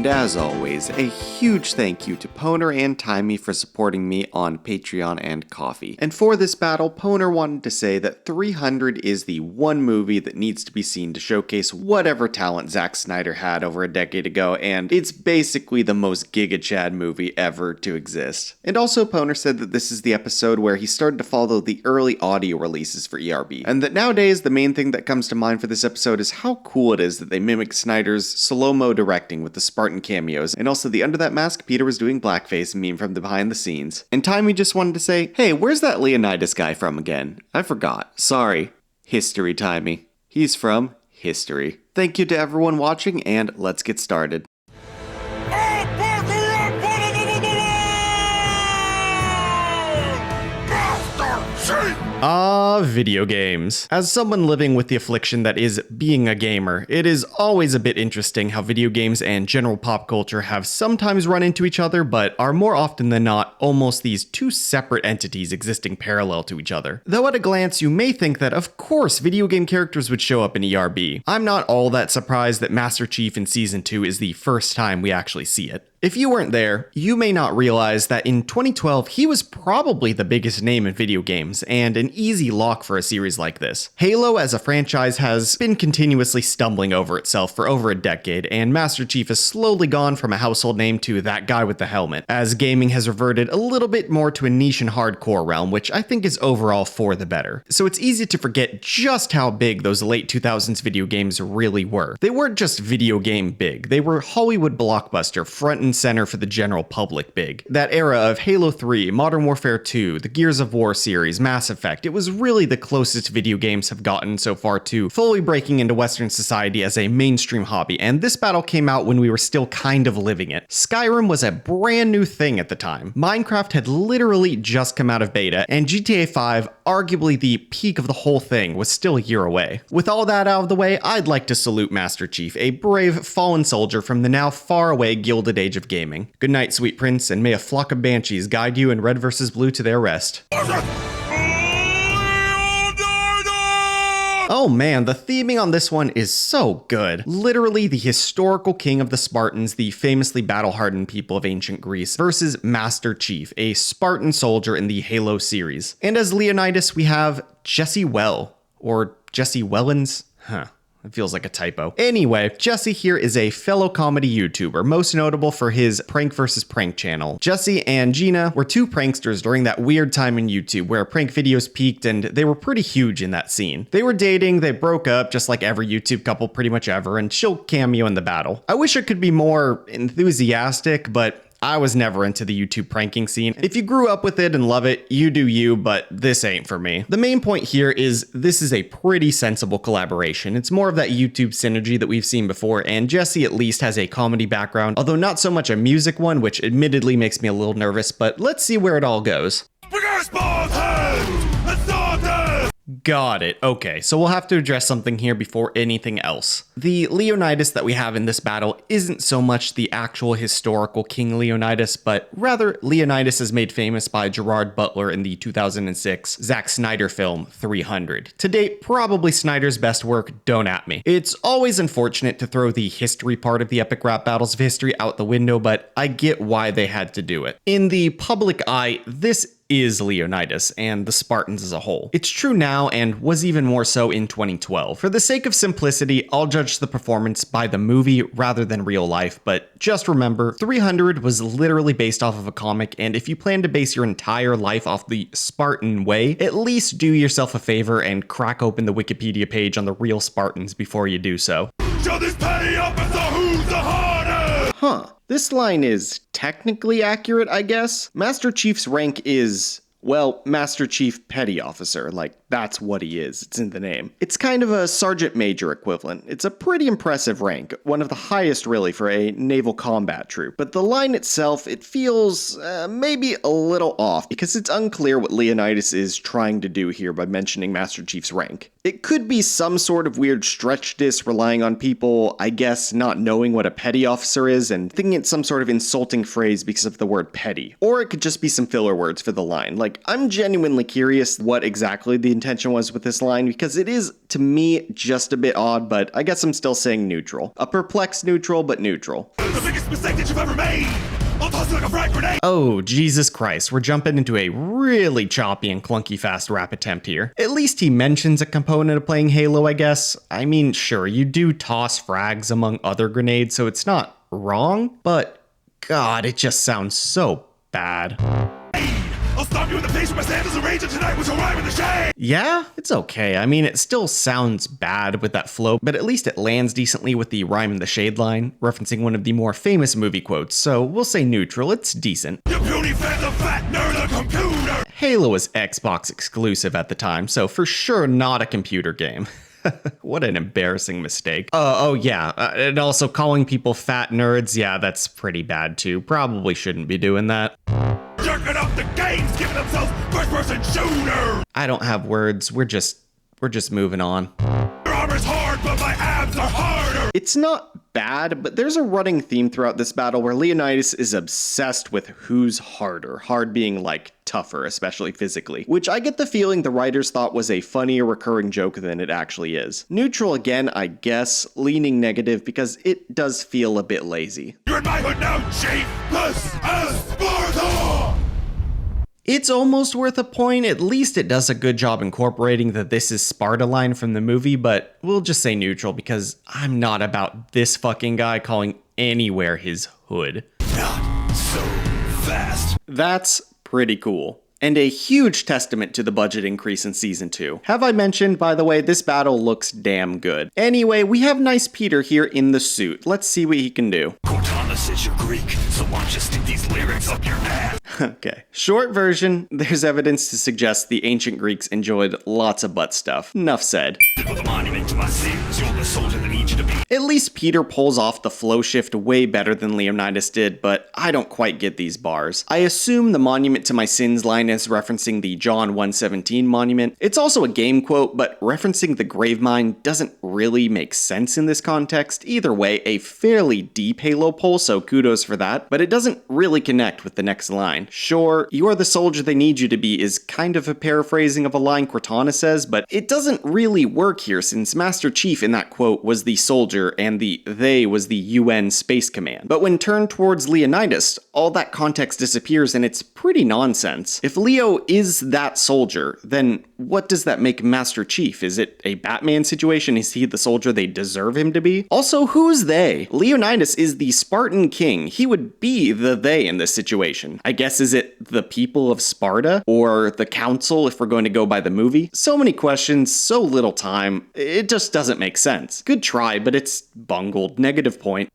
And as always, a huge thank you to Poner and Timey for supporting me on Patreon and Ko-fi. And for this battle, Poner wanted to say that 300 is the one movie that needs to be seen to showcase whatever talent Zack Snyder had over a decade ago, and it's basically the most Giga Chad movie ever to exist. And also Poner said that this is the episode where he started to follow the early audio releases for ERB, and that nowadays the main thing that comes to mind for this episode is how cool it is that they mimic Snyder's slow-mo directing with the Spartan cameos, and also the under that mask Peter was doing blackface meme from the behind the scenes. And Timey just wanted to say, hey, where's that Leonidas guy from again? I forgot. Sorry. History, Timey. He's from history. Thank you to everyone watching, and let's get started. Video games. As someone living with the affliction that is being a gamer, it is always a bit interesting how video games and general pop culture have sometimes run into each other, but are more often than not almost these two separate entities existing parallel to each other. Though at a glance you may think that of course video game characters would show up in ERB. I'm not all that surprised that Master Chief in Season 2 is the first time we actually see it. If you weren't there, you may not realize that in 2012, he was probably the biggest name in video games, and an easy lock for a series like this. Halo as a franchise has been continuously stumbling over itself for over a decade, and Master Chief has slowly gone from a household name to that guy with the helmet, as gaming has reverted a little bit more to a niche and hardcore realm, which I think is overall for the better. So it's easy to forget just how big those late 2000s video games really were. They weren't just video game big, they were Hollywood blockbuster front and center for the general public big. That era of Halo 3, Modern Warfare 2, the Gears of War series, Mass Effect, it was really the closest video games have gotten so far to fully breaking into Western society as a mainstream hobby, and this battle came out when we were still kind of living it. Skyrim was a brand new thing at the time. Minecraft had literally just come out of beta, and GTA 5, arguably the peak of the whole thing, was still a year away. With all that out of the way, I'd like to salute Master Chief, a brave fallen soldier from the now far away Gilded Age of gaming. Good night, sweet prince, and may a flock of banshees guide you in red versus blue to their rest. Oh man, the theming on this one is so good. Literally the historical king of the Spartans, the famously battle-hardened people of ancient Greece, versus Master Chief, a Spartan soldier in the Halo series. And as Leonidas, we have Jesse Well, or Jesse Wellens? It feels like a typo. Anyway, Jesse here is a fellow comedy YouTuber, most notable for his Prank vs. Prank channel. Jesse and Gina were two pranksters during that weird time in YouTube where prank videos peaked, and they were pretty huge in that scene. They were dating, they broke up, just like every YouTube couple pretty much ever, and she'll cameo in the battle. I wish I could be more enthusiastic, but I was never into the YouTube pranking scene. If you grew up with it and love it, you do you, but this ain't for me. The main point here is this is a pretty sensible collaboration. It's more of that YouTube synergy that we've seen before, and Jesse at least has a comedy background, although not so much a music one, which admittedly makes me a little nervous, but let's see where it all goes. Got it. Okay, so we'll have to address something here before anything else. The Leonidas that we have in this battle isn't so much the actual historical King Leonidas, but rather Leonidas is made famous by Gerard Butler in the 2006 Zack Snyder film 300. To date, probably Snyder's best work, don't at me. It's always unfortunate to throw the history part of the epic rap battles of history out the window, but I get why they had to do it. In the public eye, this is Leonidas and the Spartans as a whole. It's true now and was even more so in 2012. For the sake of simplicity, I'll judge the performance by the movie rather than real life, but just remember, 300 was literally based off of a comic, and if you plan to base your entire life off the Spartan way, at least do yourself a favor and crack open the Wikipedia page on the real Spartans before you do so. Show this petty up as who's the hardest! Huh. This line is technically accurate, I guess. Master Chief's rank is, well, Master Chief Petty Officer, like that's what he is, it's in the name. It's kind of a Sergeant Major equivalent. It's a pretty impressive rank, one of the highest really for a naval combat troop. But the line itself, it feels maybe a little off, because it's unclear what Leonidas is trying to do here by mentioning Master Chief's rank. It could be some sort of weird stretch diss relying on people, I guess, not knowing what a petty officer is and thinking it's some sort of insulting phrase because of the word petty. Or it could just be some filler words for the line, like Like, I'm genuinely curious what exactly the intention was with this line, because it is, to me, just a bit odd, but I guess I'm still saying neutral. A perplexed neutral, but neutral. The biggest mistake that you've ever made! I'll toss you like a frag grenade! Oh, Jesus Christ, we're jumping into a really choppy and clunky fast rap attempt here. At least he mentions a component of playing Halo, I guess. I mean, sure, you do toss frags among other grenades, so it's not wrong, but God, it just sounds so bad. I'll stop you in the face with my sandals and rage, and tonight was a rhyme in the shade! Yeah, it's okay. I mean, it still sounds bad with that flow, but at least it lands decently with the rhyme in the shade line, referencing one of the more famous movie quotes, so we'll say neutral, it's decent. You puny fans of fat nerd the computer! Halo was Xbox exclusive at the time, so for sure not a computer game. What an embarrassing mistake. Oh yeah, and also calling people fat nerds, yeah, that's pretty bad too. Probably shouldn't be doing that. Jerking up the games, giving themselves first-person shooter! I don't have words, we're just moving on. Your armor's hard, but my abs are harder! It's not bad, but there's a running theme throughout this battle where Leonidas is obsessed with who's harder, hard being like tougher, especially physically, which I get the feeling the writers thought was a funnier recurring joke than it actually is. Neutral again, I guess, leaning negative because it does feel a bit lazy. You're in my hood now, Chief! This is Sparta! It's almost worth a point. At least it does a good job incorporating the "this is Sparta" line from the movie, but we'll just say neutral because I'm not about this fucking guy calling anywhere his hood. Not so fast. That's pretty cool. And a huge testament to the budget increase in Season 2. Have I mentioned, by the way, this battle looks damn good. Anyway, we have nice Peter here in the suit. Let's see what he can do. Cortana says you're Greek, so why don't you stick these lyrics up your ass? Okay. Short version, there's evidence to suggest the ancient Greeks enjoyed lots of butt stuff. Enough said. With a monument to my sins, you're the soldier that needs you to be. At least Peter pulls off the flow shift way better than Leonidas did, but I don't quite get these bars. I assume the monument to my sins line is referencing the John 1:17 monument. It's also a game quote, but referencing the grave mine doesn't really make sense in this context. Either way, a fairly deep Halo pull, so kudos for that, but it doesn't really connect with the next line. Sure, you are the soldier they need you to be is kind of a paraphrasing of a line Cortana says, but it doesn't really work here since Master Chief in that quote was the soldier and the they was the UN Space Command. But when turned towards Leonidas, all that context disappears and it's pretty nonsense. If Leo is that soldier, then what does that make Master Chief? Is it a Batman situation? Is he the soldier they deserve him to be? Also, who's they? Leonidas is the Spartan king. He would be the they in this situation. I guess is it the people of Sparta? Or the council if we're going to go by the movie? So many questions, so little time. It just doesn't make sense. Good try, but it's bungled. Negative point.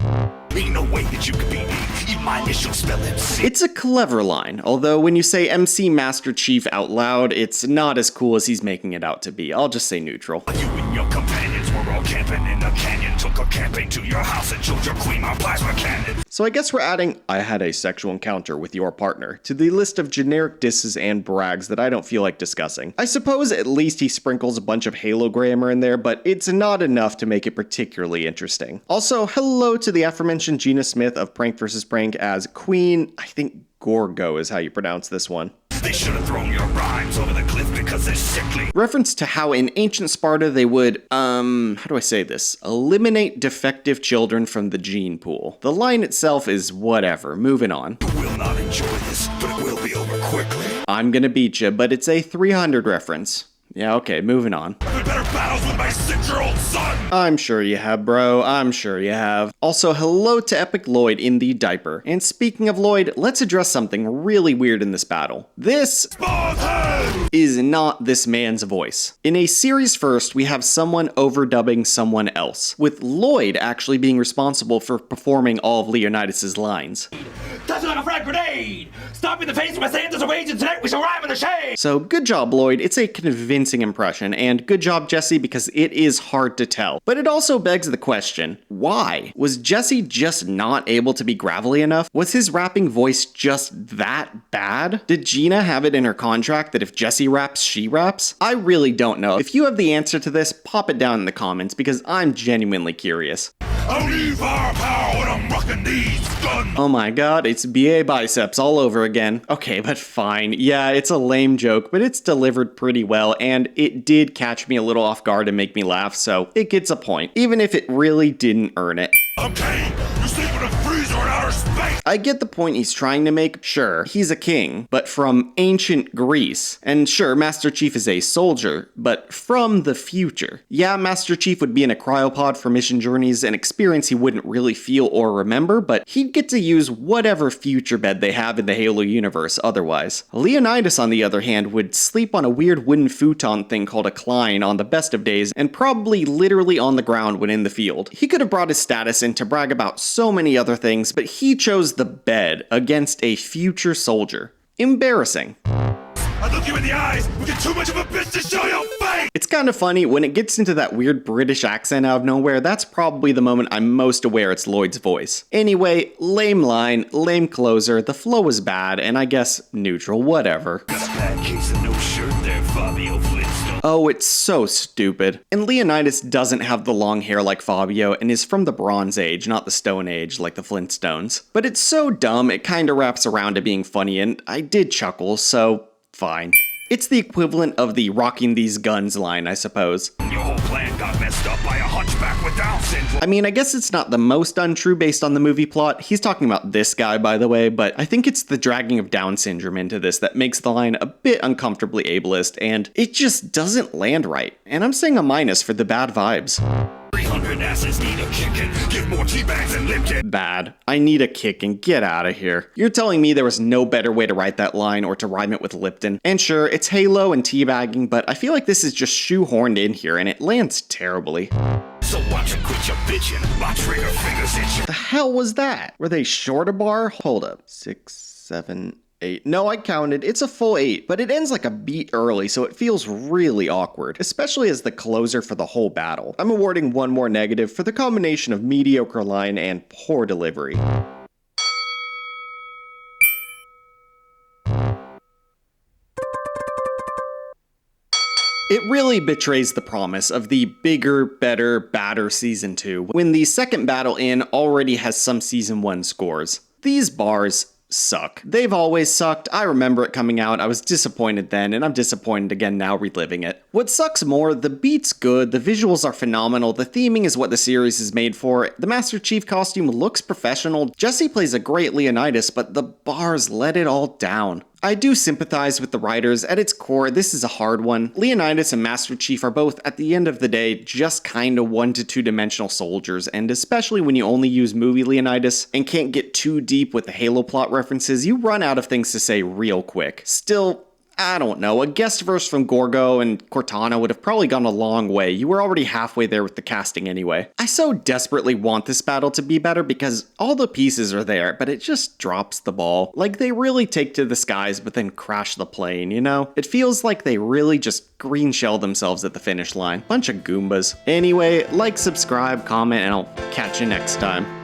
Ain't no way that you could beat me. Even my initials spell MC. It's a clever line, although when you say MC Master Chief out loud, it's not as cool as he's making it out to be. I'll just say neutral. You and your companions were all camping in a canyon. Took a campaign to your house and chose your queen on plasma cannon. So I guess we're adding "I had a sexual encounter with your partner" to the list of generic disses and brags that I don't feel like discussing. I suppose at least he sprinkles a bunch of Halo grammar in there, but it's not enough to make it particularly interesting. Also, hello to the aforementioned Gina Smith of Prank vs. Prank as Queen, I think Gorgo is how you pronounce this one. They should have thrown your rhymes over the cliff because they're sickly. Reference to how in ancient Sparta they would, how do I say this? Eliminate defective children from the gene pool. The line itself is whatever, moving on. You will not enjoy this, but it will be over quickly. I'm gonna beat you, but it's a 300 reference. Yeah, okay, moving on. I've had better battles with my 6-year-old son! I'm sure you have, bro. I'm sure you have. Also, hello to Epic Lloyd in the diaper. And speaking of Lloyd, let's address something really weird in this battle. This is not this man's voice. In a series first, we have someone overdubbing someone else, with Lloyd actually being responsible for performing all of Leonidas' lines. Touch it like a frag grenade! Stop me in the face with my sandals are raging tonight, we shall rhyme in the shade! So good job, Lloyd. It's a convincing impression, and good job, Jesse, because it is hard to tell. But it also begs the question, why? Was Jesse just not able to be gravelly enough? Was his rapping voice just that bad? Did Gina have it in her contract that if Jesse raps, she raps? I really don't know. If you have the answer to this, pop it down in the comments, because I'm genuinely curious. Only firepower when I'm rocking these guns. Oh my god, it's BA biceps all over again. Okay, but fine. Yeah, it's a lame joke, but it's delivered pretty well, and it did catch me a little off guard and make me laugh, so it gets a point, even if it really didn't earn it. Okay, you sleep in a freezer in outer space. I get the point he's trying to make. Sure, he's a king, but from ancient Greece. And sure, Master Chief is a soldier, but from the future. Yeah, Master Chief would be in a cryopod for mission journeys, an experience he wouldn't really feel or remember, but he'd get to use whatever future bed they have in the Halo universe otherwise. Leonidas, on the other hand, would sleep on a weird wooden futon thing called a Klein on the best of days, and probably literally on the ground when in the field. He could have brought his status in to brag about so many other things, but he chose the bed against a future soldier. Embarrassing. I look you in the eyes, we get too much of a bitch to show your face! It's kind of funny, when it gets into that weird British accent out of nowhere, that's probably the moment I'm most aware it's Lloyd's voice. Anyway, lame line, lame closer, the flow was bad, and I guess neutral, whatever. Got a bad case of no shirt there, Fabio Flintstone. Oh, it's so stupid. And Leonidas doesn't have the long hair like Fabio and is from the Bronze Age, not the Stone Age like the Flintstones. But it's so dumb, it kinda wraps around to being funny, and I did chuckle, so fine. It's the equivalent of the rocking these guns line, I suppose. Your whole plan got messed up by a hunchback with Down syndrome. I mean, I guess it's not the most untrue based on the movie plot. He's talking about this guy, by the way, but I think it's the dragging of Down syndrome into this that makes the line a bit uncomfortably ableist, and it just doesn't land right. And I'm saying a minus for the bad vibes. 300 asses need a kicking. Give more teabags and lip kit. Bad. I need a kick and get out of here. You're telling me there was no better way to write that line or to rhyme it with Lipton. And sure, it's Halo and teabagging, but I feel like this is just shoehorned in here and it lands terribly. So watch and quit your bitching. My trigger fingers itching. The hell was that? Were they short a bar? Hold up. 6, 7, 8. No, I counted. It's a full 8, but it ends like a beat early, so it feels really awkward, especially as the closer for the whole battle. I'm awarding one more negative for the combination of mediocre line and poor delivery. It really betrays the promise of the bigger, better, badder Season 2, when the second battle in already has some Season 1 scores. These bars suck. They've always sucked. I remember it coming out. I was disappointed then, and I'm disappointed again now reliving it. What sucks more, the beat's good, the visuals are phenomenal, the theming is what the series is made for, the Master Chief costume looks professional, Jesse plays a great Leonidas, but the bars let it all down. I do sympathize with the writers. At its core, this is a hard one. Leonidas and Master Chief are both, at the end of the day, just kinda 1 to 2 dimensional soldiers, and especially when you only use movie Leonidas and can't get too deep with the Halo plot references, you run out of things to say real quick. Still, I don't know, a guest verse from Gorgo and Cortana would have probably gone a long way. You were already halfway there with the casting anyway. I so desperately want this battle to be better because all the pieces are there, but it just drops the ball. Like they really take to the skies but then crash the plane, you know? It feels like they really just green shell themselves at the finish line. Bunch of Goombas. Anyway, like, subscribe, comment, and I'll catch you next time.